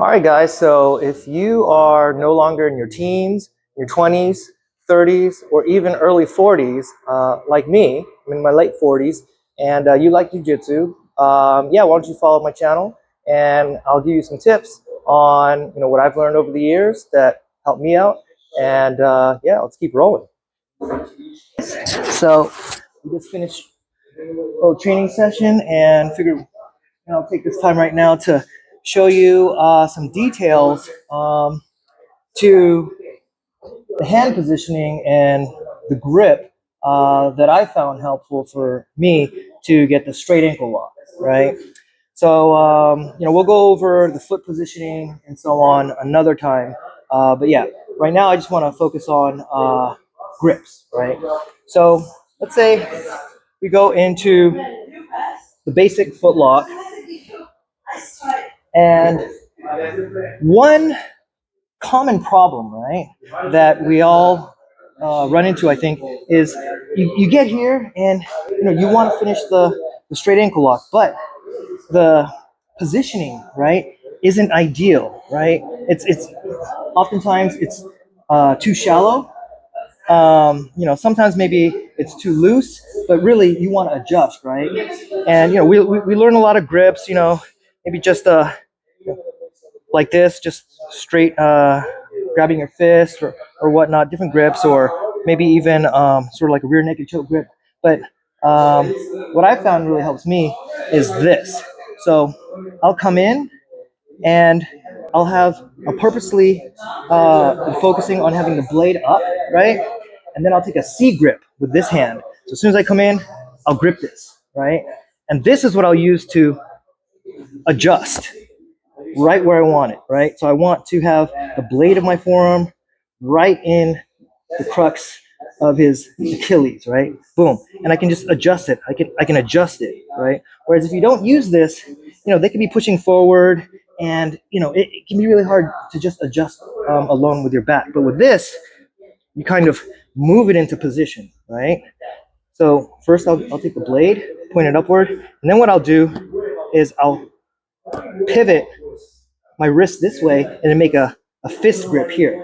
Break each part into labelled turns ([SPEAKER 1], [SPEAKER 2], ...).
[SPEAKER 1] All right, guys, so if you are no longer in your teens, your 20s, 30s, or even early 40s, like me, I'm in my late 40s, and you like Jiu-Jitsu, yeah, why don't you follow my channel, and I'll give you some tips on what I've learned over the years that helped me out, and yeah, let's keep rolling. So we just finished a little training session and figured I'll take this time right now to show you some details to the hand positioning and the grip that I found helpful for me to get the straight ankle lock, right? So, we'll go over the foot positioning and so on another time. But yeah, right now I just want to focus on grips, right? So let's say we go into the basic foot lock, and one common problem, right, that we all run into, I think, is you get here and you want to finish the straight ankle lock, but the positioning, right, isn't ideal, right? It's oftentimes it's too shallow. Sometimes maybe it's too loose, but really you want to adjust, right? And we learn a lot of grips, maybe just like this, just straight grabbing your fist or whatnot, different grips, or maybe even sort of like a rear naked choke grip. But what I found really helps me is this. So I'll come in and I'll purposely focusing on having the blade up, right? And then I'll take a C grip with this hand. So as soon as I come in, I'll grip this, right? And this is what I'll use to adjust right where I want it, right? So I want to have the blade of my forearm right in the crux of his Achilles, right? Boom. And I can just adjust it. I can adjust it, right? Whereas if you don't use this, they can be pushing forward, and it can be really hard to just adjust alone with your back. But with this, you kind of move it into position, right? So first I'll take the blade, point it upward, and then what I'll do is I'll pivot my wrist this way and then make a fist grip here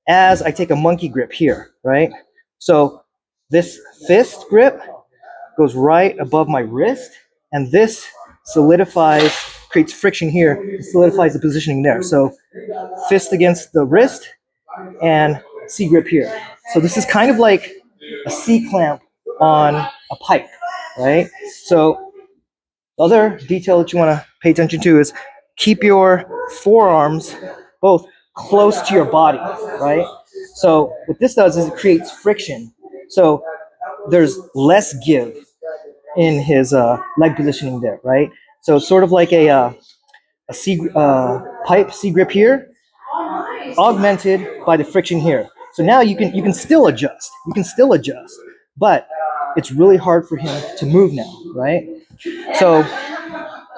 [SPEAKER 1] as I take a monkey grip here, right? So this fist grip goes right above my wrist, and this creates friction here, solidifies the positioning there. So fist against the wrist and C grip here. So this is kind of like a C clamp on a pipe, right? So the other detail that you want to pay attention to is keep your forearms both close to your body, right? So what this does is it creates friction. So there's less give in his leg positioning there, right? So it's sort of like a pipe C grip here, augmented by the friction here. So now you can still adjust. You can still adjust, but it's really hard for him to move now, right? So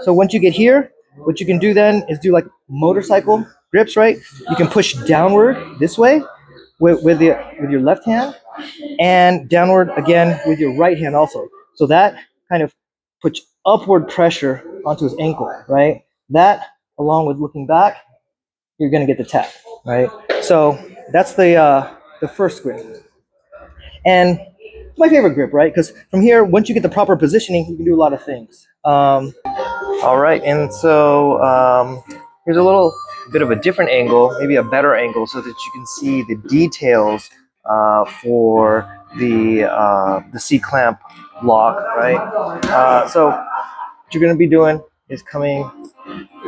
[SPEAKER 1] once you get here, what you can do then is do like motorcycle grips, right? You can push downward this way with your left hand, and downward again with your right hand also. So that kind of puts upward pressure onto his ankle, right? That, along with looking back, you're going to get the tap, right? So that's the first grip. And it's my favorite grip, right? Because from here, once you get the proper positioning, you can do a lot of things. All right, and so here's a little bit of a different angle, maybe a better angle, so that you can see the details for the C-clamp lock, right? So what you're going to be doing is coming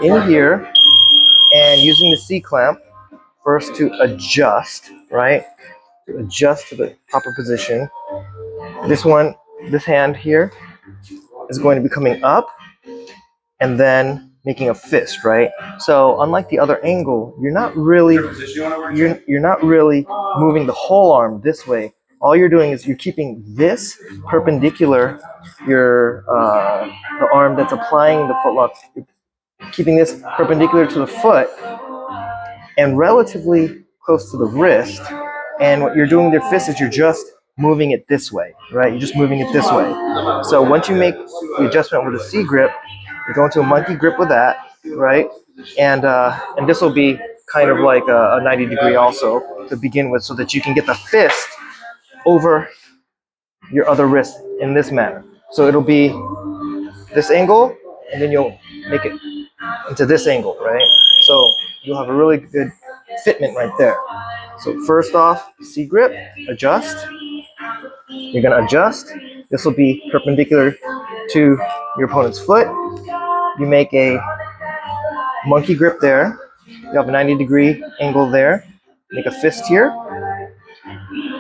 [SPEAKER 1] in here and using the C-clamp first to adjust, right? To adjust to the proper position. This hand here is going to be coming up and then making a fist, right? So unlike the other angle, you're not really moving the whole arm this way. All you're doing is you're keeping this perpendicular, the arm that's applying the footlock, keeping this perpendicular to the foot and relatively close to the wrist. And what you're doing with your fist is you're just moving it this way, right? You're just moving it this way. So once you make the adjustment with a C grip, you're going to a monkey grip with that, right? and this will be kind of like a 90 degree also to begin with, so that you can get the fist over your other wrist in this manner. So it'll be this angle, and then you'll make it into this angle, right? So you'll have a really good fitment right there. So first off, C grip, adjust. You're gonna adjust. This will be perpendicular to your opponent's foot. You make a monkey grip there. You have a 90 degree angle there. Make a fist here.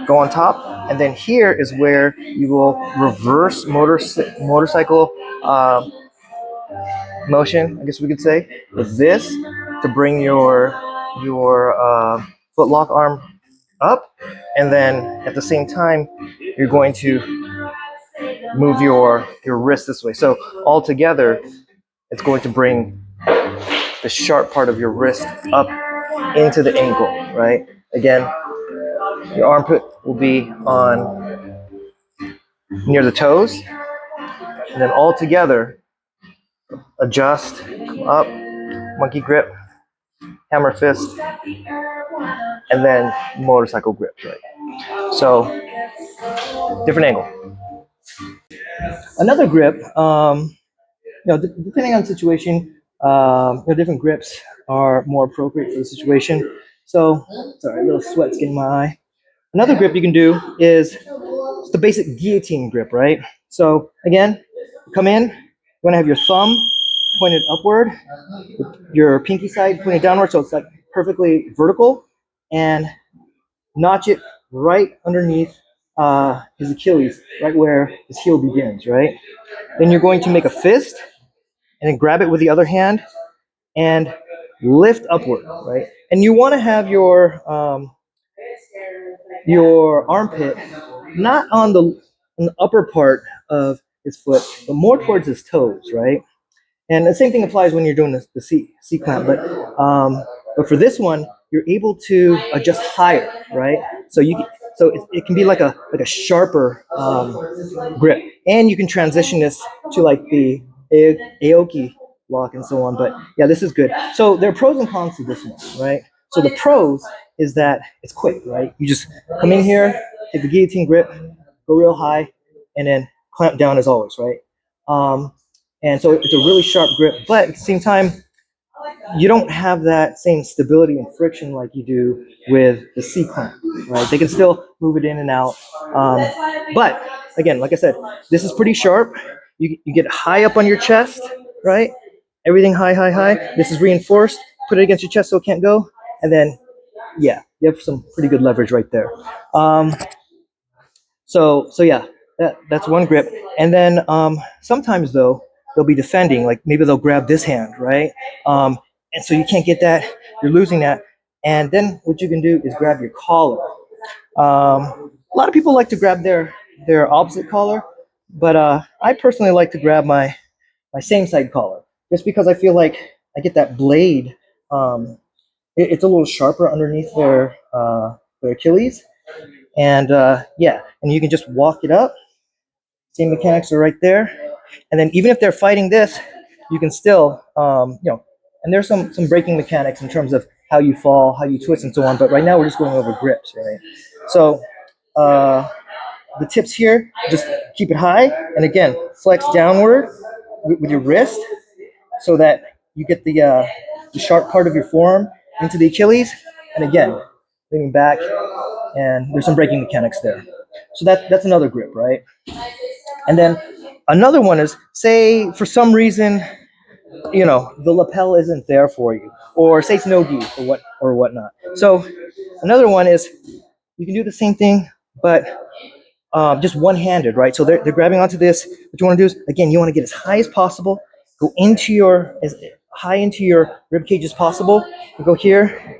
[SPEAKER 1] Go on top, and then here is where you will reverse motorcycle motion, I guess we could say, with this to bring your foot lock arm up, and then at the same time you're going to move your wrist this way. So all together, it's going to bring the sharp part of your wrist up into the ankle, right? Again, your armpit will be on near the toes, and then all together, adjust, come up, monkey grip, hammer fist, and then motorcycle grip, right? So different angle. Another grip, depending on the situation, different grips are more appropriate for the situation. So, sorry, a little sweat's getting my eye. Another grip you can do is the basic guillotine grip, right? So again, come in, you want to have your thumb pointed upward, your pinky side pointed downward, so it's like perfectly vertical, and notch it right underneath his Achilles, right where his heel begins, right? Then you're going to make a fist, and then grab it with the other hand and lift upward, right? And you want to have your armpit not on the upper part of his foot, but more towards his toes, right? And the same thing applies when you're doing the C clamp, but for this one, you're able to adjust higher, right? So it can be like a sharper grip, and you can transition this to like the Aoki lock and so on. But yeah, this is good. So there are pros and cons to this one, right? So the pros is that it's quick, right? You just come in here, take the guillotine grip, go real high, and then clamp down as always, right? Um, and so it's a really sharp grip, but at the same time, you don't have that same stability and friction like you do with the C clamp, right? They can still move it in and out. But again, like I said, this is pretty sharp. You get high up on your chest, right? Everything high, high, high. This is reinforced. Put it against your chest so it can't go. And then, yeah, you have some pretty good leverage right there. So yeah, that's one grip. And then sometimes though they'll be defending, like maybe they'll grab this hand, right? And so you can't get that, you're losing that. And then what you can do is grab your collar. A lot of people like to grab their opposite collar, but I personally like to grab my same side collar, just because I feel like I get that blade. It's a little sharper underneath their Achilles, and yeah, and you can just walk it up. Same mechanics are right there, and then even if they're fighting this, you can still, and there's some breaking mechanics in terms of how you fall, how you twist, and so on. But right now we're just going over grips, right? So uh, the tips here, just keep it high, and again, flex downward with your wrist, so that you get the sharp part of your forearm into the Achilles, and again, leaning back, and there's some braking mechanics there. So that's another grip, right? And then another one is, say for some reason, the lapel isn't there for you, or say it's no gi or whatnot. So another one is you can do the same thing, but just one-handed, right? So they're grabbing onto this. What you want to do is, again, you want to get as high as possible, go as high into your rib cage as possible. You go here,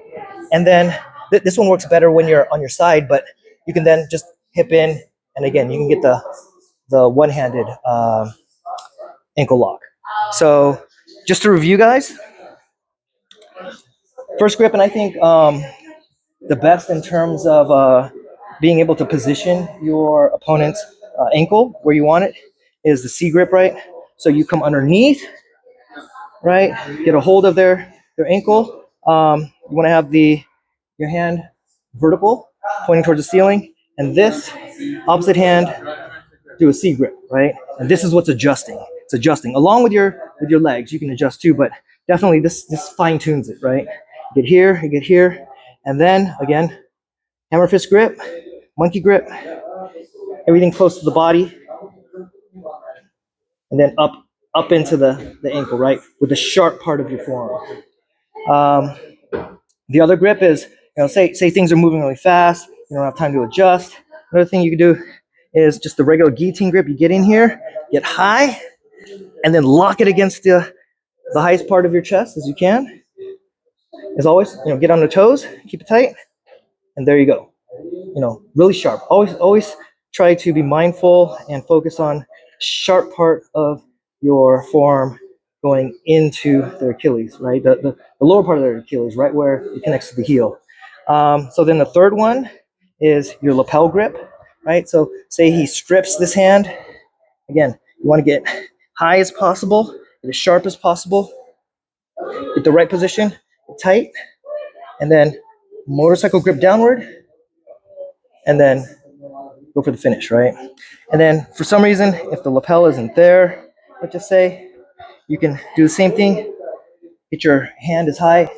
[SPEAKER 1] and then this one works better when you're on your side, but you can then just hip in, and again, you can get the one-handed ankle lock. So just to review, guys, first grip, and I think the best in terms of being able to position your opponent's ankle where you want it is the C grip, right? So you come underneath, right? Get a hold of their their ankle, you want to have your hand vertical, pointing towards the ceiling, and this opposite hand do a C grip, right? And this is what's adjusting. It's adjusting along with your legs. You can adjust too, but definitely this fine tunes it, right? You get here, and then again, hammer fist grip, monkey grip, everything close to the body, and then up into the ankle, right, with the sharp part of your forearm. Um, the other grip is, say things are moving really fast, you don't have time to adjust. Another thing you can do is just the regular guillotine grip. You get in here, get high, and then lock it against the highest part of your chest as you can. As always, get on the toes, keep it tight, and there you go. Really sharp. Always try to be mindful and focus on sharp part of your forearm going into their Achilles, right? The lower part of their Achilles, right where it connects to the heel. So then the third one is your lapel grip, right? So say he strips this hand. Again, you want to get high as possible, get as sharp as possible, get the right position, tight, and then motorcycle grip downward, and then go for the finish, right? And then for some reason, if the lapel isn't there, let's just say, you can do the same thing. Get your hand as high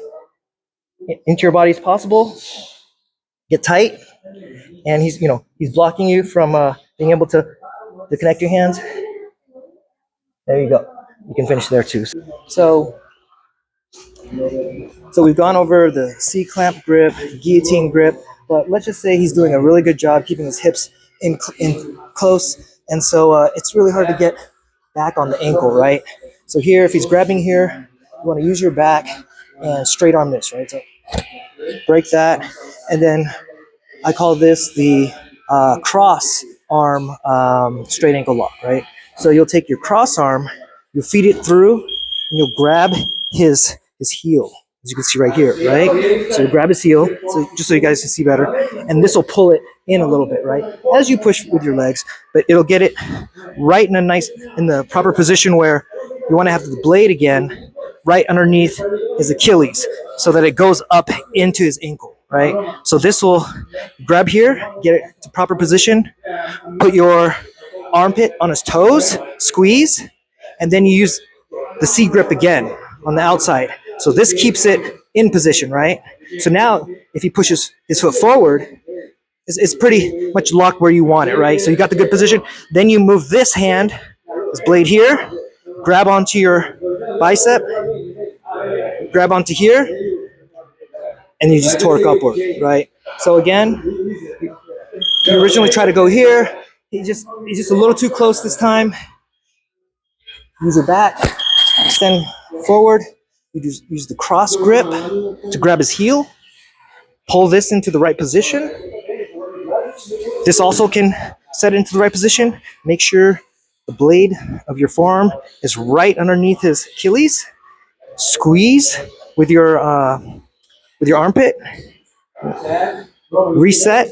[SPEAKER 1] into your body as possible. Get tight, and he's blocking you from being able to connect your hands. There you go. You can finish there too. So we've gone over the C-clamp grip, guillotine grip, but let's just say he's doing a really good job keeping his hips in close, and so it's really hard to get back on the ankle, right? So here, if he's grabbing here, you want to use your back and straight arm this, right? So break that, and then I call this the cross arm straight ankle lock, right? So you'll take your cross arm, you'll feed it through, and you'll grab his heel, as you can see right here, right? So you grab his heel, so just so you guys can see better, and this will pull it in a little bit, right? As you push with your legs, but it'll get it right in the proper position where you want to have the blade again right underneath his Achilles, so that it goes up into his ankle, right? So this will grab here, get it to proper position, put your armpit on his toes, squeeze, and then you use the C grip again on the outside. So this keeps it in position, right? So now if he pushes his foot forward, it's pretty much locked where you want it, right? So you got the good position. Then you move this hand, this blade here, grab onto your bicep, grab onto here, and you just torque upward, right? So again, you originally try to go here. He's just a little too close this time. Use your back, extend forward. You just use the cross grip to grab his heel. Pull this into the right position. This also can set it into the right position. Make sure the blade of your forearm is right underneath his Achilles. Squeeze with your armpit. Reset.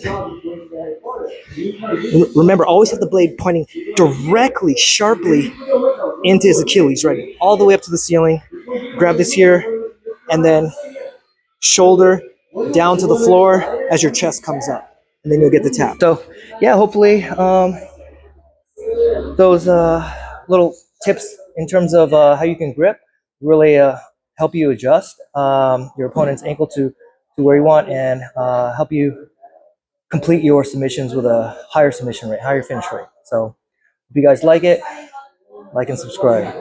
[SPEAKER 1] Remember, always have the blade pointing directly, sharply into his Achilles, right? All the way up to the ceiling. Grab this here, and then shoulder down to the floor as your chest comes up, and then you'll get the tap. So, yeah, hopefully those little tips in terms of how you can grip really help you adjust your opponent's ankle to where you want, and help you complete your submissions with a higher submission rate, higher finish rate. So if you guys like it, like and subscribe.